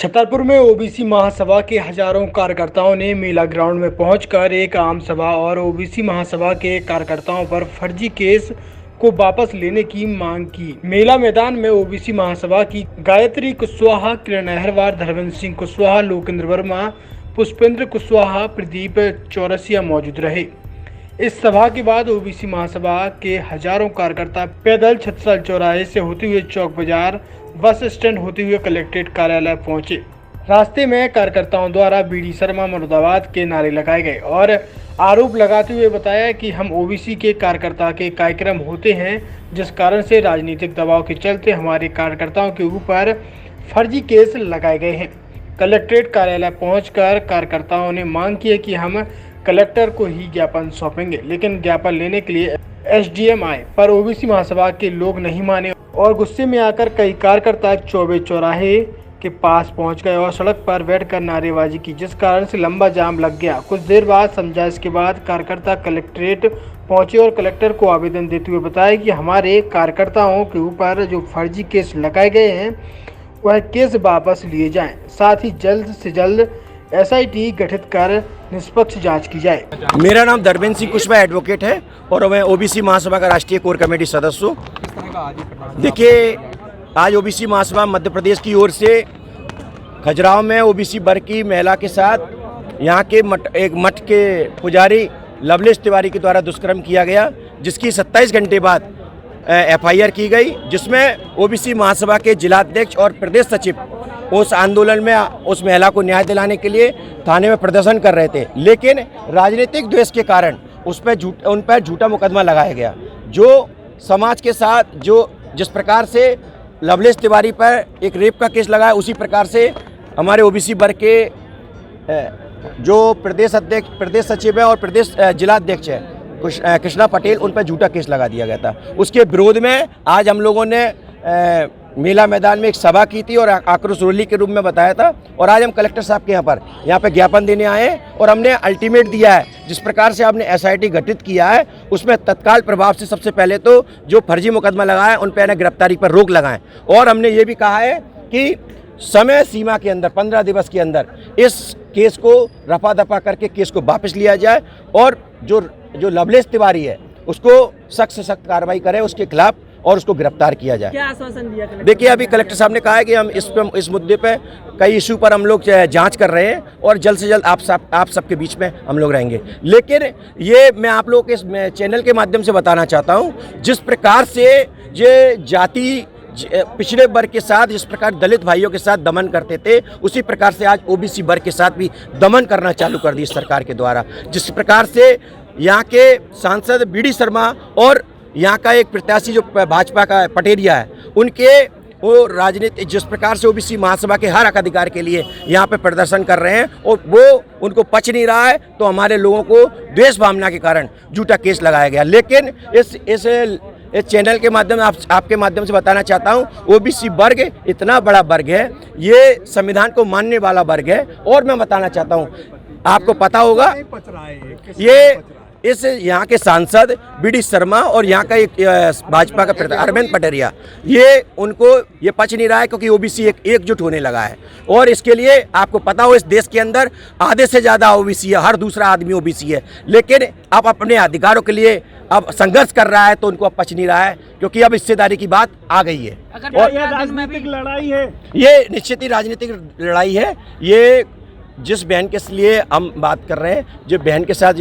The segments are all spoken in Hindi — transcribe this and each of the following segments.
छतरपुर में ओबीसी महासभा के हजारों कार्यकर्ताओं ने मेला ग्राउंड में पहुंचकर एक आम सभा और ओबीसी महासभा के कार्यकर्ताओं पर फर्जी केस को वापस लेने की मांग की। मेला मैदान में ओबीसी महासभा की गायत्री कुशवाहा, किरण अहरवार, धर्मेंद्र सिंह कुशवाहा, लोकेंद्र वर्मा, पुष्पेंद्र कुशवाहा, प्रदीप चौरसिया मौजूद रहे। इस सभा के बाद ओबीसी महासभा के हजारों कार्यकर्ता पैदल छत्रसाल चौराहे से होते हुए चौक बाजार, बस स्टैंड होते हुए कलेक्ट्रेट कार्यालय पहुंचे। रास्ते में कार्यकर्ताओं द्वारा बीडी शर्मा मुर्दाबाद के नारे लगाए गए और आरोप लगाते हुए बताया कि हम ओबीसी के कार्यकर्ता के कार्यक्रम होते हैं, जिस कारण से राजनीतिक दबाव के चलते हमारे कार्यकर्ताओं के ऊपर फर्जी केस लगाए गए हैं। कलेक्ट्रेट कार्यालय पहुंचकर कार्यकर्ताओं ने मांग की है कि हम कलेक्टर को ही ज्ञापन सौंपेंगे, लेकिन ज्ञापन लेने के लिए एसडीएम आए, पर ओबीसी महासभा के लोग नहीं माने और गुस्से में आकर कई कार्यकर्ता चौबे चौराहे के पास पहुंच गए और सड़क पर बैठकर नारेबाजी की, जिस कारण से लंबा जाम लग गया। कुछ देर बाद समझाइश के बाद कार्यकर्ता कलेक्ट्रेट पहुंचे और कलेक्टर को आवेदन देते हुए बताया कि हमारे कार्यकर्ताओं के ऊपर जो फर्जी केस लगाए गए हैं वह केस वापस लिए जाएं, साथ ही जल्द से जल्द एसआईटी गठित कर निष्पक्ष जांच की जाए। मेरा नाम धर्मेंद्र सिंह कुशवाहा एडवोकेट है और मैं ओबीसी महासभा का राष्ट्रीय कोर कमेटी सदस्य हूँ। देखिए, आज ओबीसी महासभा मध्य प्रदेश की ओर से खजुराहो में ओबीसी वर्ग की महिला के साथ यहाँ के एक मठ के पुजारी लवलेश तिवारी के द्वारा दुष्कर्म किया गया, जिसकी 27 घंटे बाद एफआईआर की गई, जिसमें ओबीसी महासभा के जिलाध्यक्ष और प्रदेश सचिव उस आंदोलन में उस महिला को न्याय दिलाने के लिए थाने में प्रदर्शन कर रहे थे, लेकिन राजनीतिक द्वेष के कारण उन पर झूठा मुकदमा लगाया गया। जो समाज के साथ जिस प्रकार से लवलेश तिवारी पर एक रेप का केस लगा है, उसी प्रकार से हमारे ओबीसी वर्ग के जो प्रदेश अध्यक्ष, प्रदेश सचिव है और प्रदेश जिलाध्यक्ष है कृष्णा पटेल, उन पर झूठा केस लगा दिया गया था। उसके विरोध में आज हम लोगों ने मेला मैदान में एक सभा की थी और आक्रोश रैली के रूप में बताया था, और आज हम कलेक्टर साहब के यहाँ पे ज्ञापन देने आए हैं और हमने अल्टीमेट दिया है। जिस प्रकार से आपने एसआईटी गठित किया है उसमें तत्काल प्रभाव से सबसे पहले तो जो फर्जी मुकदमा लगाए हैं उन पर गिरफ्तारी पर रोक लगाएं, और हमने ये भी कहा है कि समय सीमा के अंदर 15 दिवस के अंदर इस केस को रफा दफा करके केस को वापस लिया जाए और जो लवलेश तिवारी है उसको सख्त से सख्त कार्रवाई करें उसके खिलाफ और उसको गिरफ्तार किया जाए। क्या आश्वासन दिया कलेक्टर? देखिए, अभी कलेक्टर साहब ने कहा है कि हम इस मुद्दे पे कई इशू पर हम लोग जांच कर रहे हैं और जल्द से जल्द आप सबके बीच में हम लोग रहेंगे। लेकिन ये मैं आप लोगों के इस चैनल के माध्यम से बताना चाहता हूँ, जिस प्रकार से ये जाति पिछड़े वर्ग के साथ जिस प्रकार दलित भाइयों के साथ दमन करते थे, उसी प्रकार से आज ओबीसी वर्ग के साथ भी दमन करना चालू कर दी सरकार के द्वारा। जिस प्रकार से यहाँ के सांसद बीडी शर्मा और यहाँ का एक प्रत्याशी जो भाजपा का पटेरिया है, उनके वो राजनीति जिस प्रकार से ओबीसी महासभा के हर हक अधिकार के लिए यहाँ पे प्रदर्शन कर रहे हैं और वो उनको पच नहीं रहा है, तो हमारे लोगों को द्वेष भावना के कारण झूठा केस लगाया गया। लेकिन इस चैनल के माध्यम आपके माध्यम से बताना चाहता हूँ, ओबीसी वर्ग इतना बड़ा वर्ग है, ये संविधान को मानने वाला वर्ग है। और मैं बताना चाहता हूँ, आपको पता होगा ये इस यहाँ के सांसद बीडी शर्मा और यहाँ का एक भाजपा का अरविंद पटेरिया, ये उनको ये पच नहीं रहा है क्योंकि ओबीसी एकजुट होने लगा है। और इसके लिए आपको पता हो, इस देश के अंदर आधे से ज़्यादा ओबीसी है, हर दूसरा आदमी ओबीसी है, लेकिन अब अपने अधिकारों के लिए अब संघर्ष कर रहा है, तो उनको अब पच नहीं रहा है क्योंकि अब हिस्सेदारी की बात आ गई है। और ये राजनीतिक लड़ाई है, ये निश्चित ही राजनीतिक लड़ाई है। ये जिस बहन के लिए हम बात कर रहे हैं, जो बहन के साथ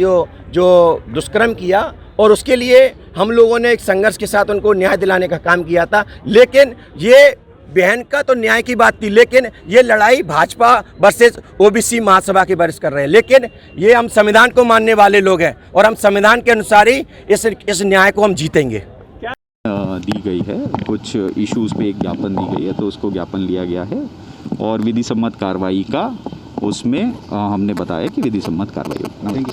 जो दुष्कर्म किया, और उसके लिए हम लोगों ने एक संघर्ष के साथ उनको न्याय दिलाने का काम किया था। लेकिन ये बहन का तो न्याय की बात थी, लेकिन ये लड़ाई भाजपा वर्सेस ओबीसी महासभा के वर्ष कर रहे हैं। लेकिन ये हम संविधान को मानने वाले लोग हैं और हम संविधान के अनुसार ही इस न्याय को हम जीतेंगे। दी गई है, कुछ इश्यूज पे एक ज्ञापन दी गई है, तो उसको ज्ञापन लिया गया है और विधि सम्मत कार्रवाई का उसमें हमने बताया कि विधि सम्मत कार्रवाई होगी।